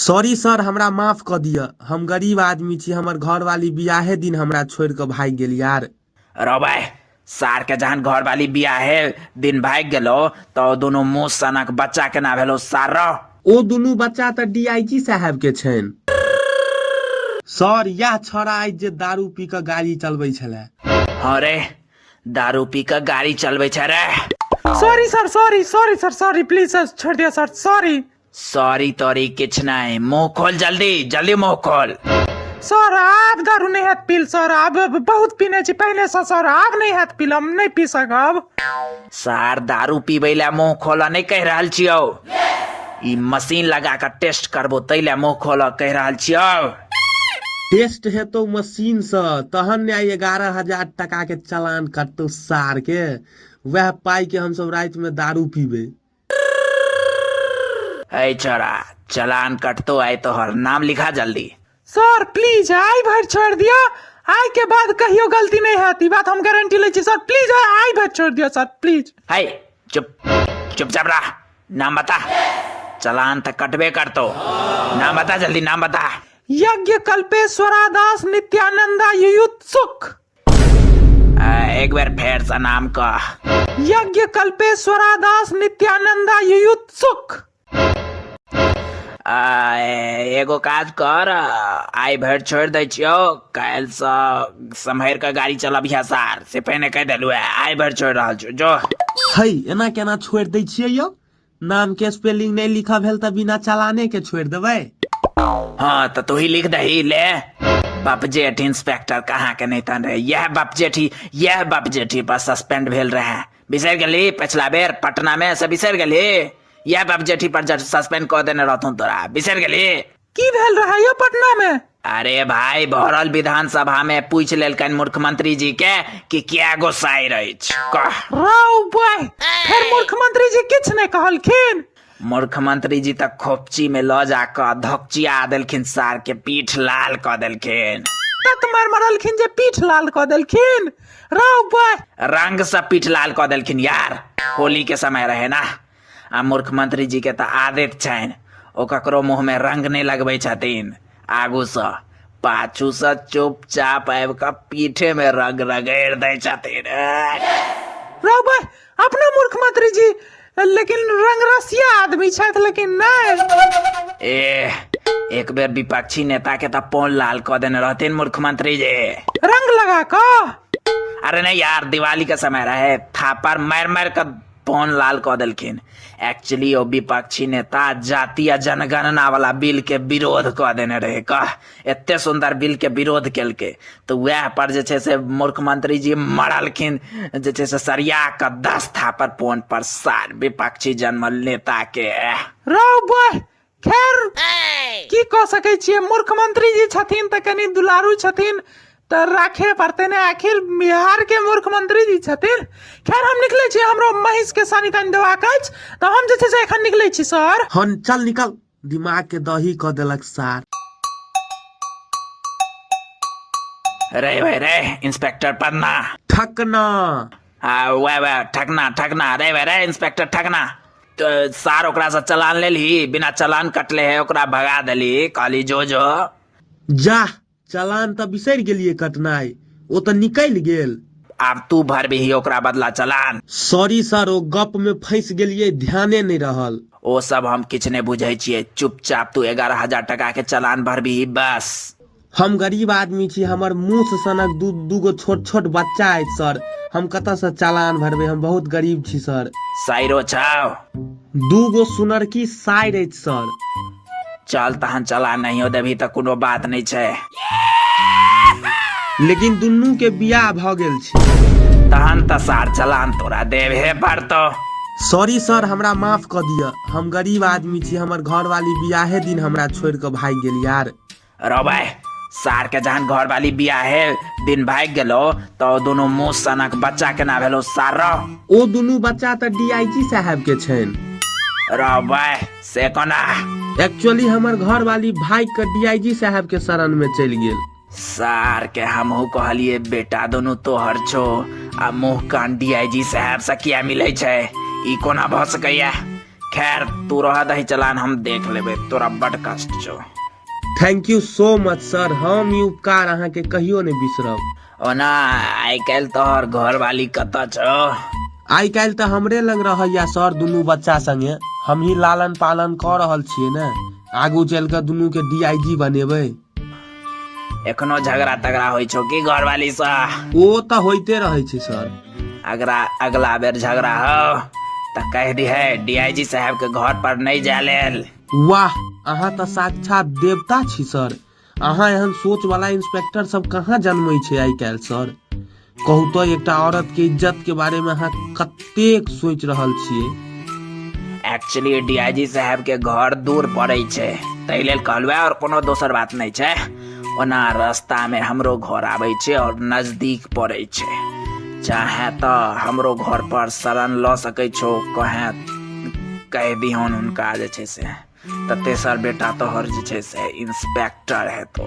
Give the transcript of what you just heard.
Sorry sir, हमरा माफ क दिया। हम गरीब आदमी छी। हमर घरवाली बियाहे दिन हमरा छोड़ के भाग गेल यार। रोबे सार के जहन घर वाली बियाहे दिन भाग गेलो तो दोनों मुंह सनक बच्चा केना भेलो सार रो? ओ दुनू बच्चा त डीआईजी साहब के छन। सर यह छोड़ा आज जे दारू पी के गाड़ी चलबै छले। हाँ रे, दारू पी के गाड़ी चलबै छै रे। Sorry sir, sorry sorry sir, sorry please sir, छोड़ दिया सर, सॉरी। सॉरी तोरी किछ नहीं, मुंह खोल जल्दी जल्दी मुंह खोल। सर आब दारू नहीं हाथ पील सर, अब बहुत पीने छी पहले से सर, आब नहीं हाथ पील, हम नहीं पी सकब। सार दारू पीबै ला मुंह खोला नहीं कह रहल छियो। ई मशीन लगा के टेस्ट करबो तैले मुंह खोला कह रहल छियो। टेस्ट हेतौ मशीन से तहन ने 11,000 टका के चालान कटतौ सार के। वह पाई के हम सब रात में दारू पीबे। ऐ छोरा चालान कटतो आए तोहर नाम लिखा जल्दी। सर प्लीज आई भर छोड़ दिया, आई के बाद कहियो गलती नहीं होती, बात हम गारंटी ले छी सर। प्लीज आई भर छोड़ दिया सर प्लीज। है चुपचाप रह, नाम बता। चालान तक कटबे करतो, नाम बता जल्दी, नाम बता। यज्ञ कल्पेश्वरा दास नित्यानंदा युयुत्सुक। एक बार फिर से नाम कह। यज्ञ कल्पेश्वरा दास नित्यानंदा युयुत्सुक। एगो काज कर, आई भर छोड़ दे छियो, काल से सम्हर के गाड़ी चलबिया सार से पहले कह देलु है। आई भर छोड़ रहल छु जो। है एना केना छोड़ दै छियै यौ? नाम के स्पेलिंग नहीं लिखा भेल त बिना चालाने के छोड़ देबै? हाँ तो तू ही लिख दही ले। बाप जेठ इंस्पेक्टर कहाँ के नहीं तन रहे, यह बाप जेठी पर सस्पेंड भेल रहे। बिसर गली पिछला बेर पटना में से बिसर गली। यह बाप जेठी पर जज सस्पेंड कर देने रहतू तोरा, बिसर गली। की भेल रहा यो पटना में? अरे भाई भरल विधानसभा में पूछ लेलकन मुख्यमंत्री जी के कि क्या गोसाई रही कह। फिर मुख्यमंत्री जी किछ नहीं कहलखिन? मुख्यमंत्री जी तक खोपची में ल जाकर धकचिया देलखिन, सार के पीठ लाल क देलखिन। तत मरलखिन जे पीठ लाल क देलखिन? रंग से पीठ लाल क देलखिन यार। होली के समय रहे ना, आ मुख्यमंत्री जी के तो आदत छन ओ ककरो मुंह में रंग नहीं लगबै छथिन। आगू से पाछू से चुपचाप आबि के पीठे में रंग रगड़ दै छथिन। अपना मुख्यमंत्री जी लेकिन रंग रसिया आदमी छथि, लेकिन नहीं। एक बेर विपक्षी नेता के तो पौन लाल क देने रहथिन मुख्यमंत्री जी रंग लगा कर। अरे नहीं यार, दिवाली का समय रहे, थापर मार कर पौन लाल क देलखिन। एक्चुअली वो विपक्षी नेता जातीय जनगणना वाला बिल के विरोध क देने रहे। कह एते सुंदर बिल के विरोध केलके तो वह पर जे छे से मुख्यमंत्री जी मरलखिन, जे छे से सरिया का 10 थापर पौन पर सार विपक्षी जनमल नेता के। खैर की कह सकै छियै, मुख्यमंत्री जी छथिन त कनी दुलारू छथिन तो राखे पड़ते ने, आखिर बिहार के मुख्यमंत्री जी छथिन। खैर हम निकले छी, हमरो महिष के सानी तन देवा काज, तो हम जे छै से एखन निकले छी सर। हन चल निकल, दिमाग के दही क देलक सार। रे इंस्पेक्टर पन्ना ठकना। ठकना रे इंस्पेक्टर ठकना। तो सार ओकरा से चालान ले ली, बिना चालान कटले है ओकरा भगा देली, कहली जो जा चालान त बिसर गेलिए कटनाई, ओ त निकल गेल। अब तू भर भी ओकरा बदला चालान। सॉरी सर, ओ गप में फंस गेलिए, ध्याने नहीं रहल। ओ सब हम किछ नहीं बुझे छिए, चुपचाप तू 11,000 टका के चालान भर भी बस। हम गरीब आदमी छी, हमर मुंह से सनक दूगो छोट छोट बच्चा है सर, हम कत से चालान भरबे? हम बहुत गरीब छी सर। साइरो छाओ? 2 सुनरकी साइड है सर। चल तहन चालान नहीं हो देभी तो कोनो बात नहीं छे, लेकिन दुनू के बियाह भ गेल छै। तहन त सार चालान तोरा देबे पड़तो। सॉरी सर, हमरा माफ क दिया। हम गरीब आदमी छी, हमर घरवाली बियाहे दिन हमरा छोड़ के भाग गेल यार। रोबे सार के जहन घर वाली बियाहे दिन भाग गेलो तो दोनों मुंह सनक बच्चा केना भेलो सार रो? ओ दुनू बच्चा त डीआईजी साहब के छन। रोबे से कोना? एक्चुअली हमर घर वाली भाई के डीआईजी साहब के शरण में चल गेल। सार के हमहू कहलिए बेटा दोनों तोहर छो, आ मुंह कान डीआईजी साहब से किया मिले छे? ई कोना भ सकैया? खैर तू रह दही चलान हम देख लेबे, तोरा बड कष्ट छौ। Thank you so much sir, हम ई उपकार अहाँ के कहियो नहीं बिसरब। ओना आइ काल्हि तोहर घर वाली कतऽ छौ? आइ काल्हि तऽ हमरे लग रहैया सर, दुनू बच्चा संगे हम ही लालन पालन कऽ रहल छियै ने, आगू चल के दुनू के DIG बनेबै। एखनो झगड़ा तगड़ा होइ छौ की घर वाली सँ? ओ तऽ होइते रहै छै सर। अगला बेर झगड़ा हो तऽ कह दिहे DIG साहब के घर पर नहीं जाय लेल। वाह, अहाँ तऽ साक्षात देवता छी सर। अहाँ एहन सोच वाला इंस्पेक्टर सब कहाँ जन्मै छै आइ काल्हि सर। कहू तो एकटा औरत के इज्जत के बारे में अहाँ कतेक सोच रहल छियै। एक्चुअली DIG साहब के घर दूर पड़ै छै, ताहि लेल कहलुआ, और कोनो दोसर बात नहीं छै। ओना रास्ता में हमरो घर आबै छै और नजदीक पड़ै छै, चाहे तो हमरो घर पर शरण ल सकै छो। कह दिहन हुनका जे छै से तऽ तेसर बेटा तोहर जे छै से इंस्पेक्टर है तो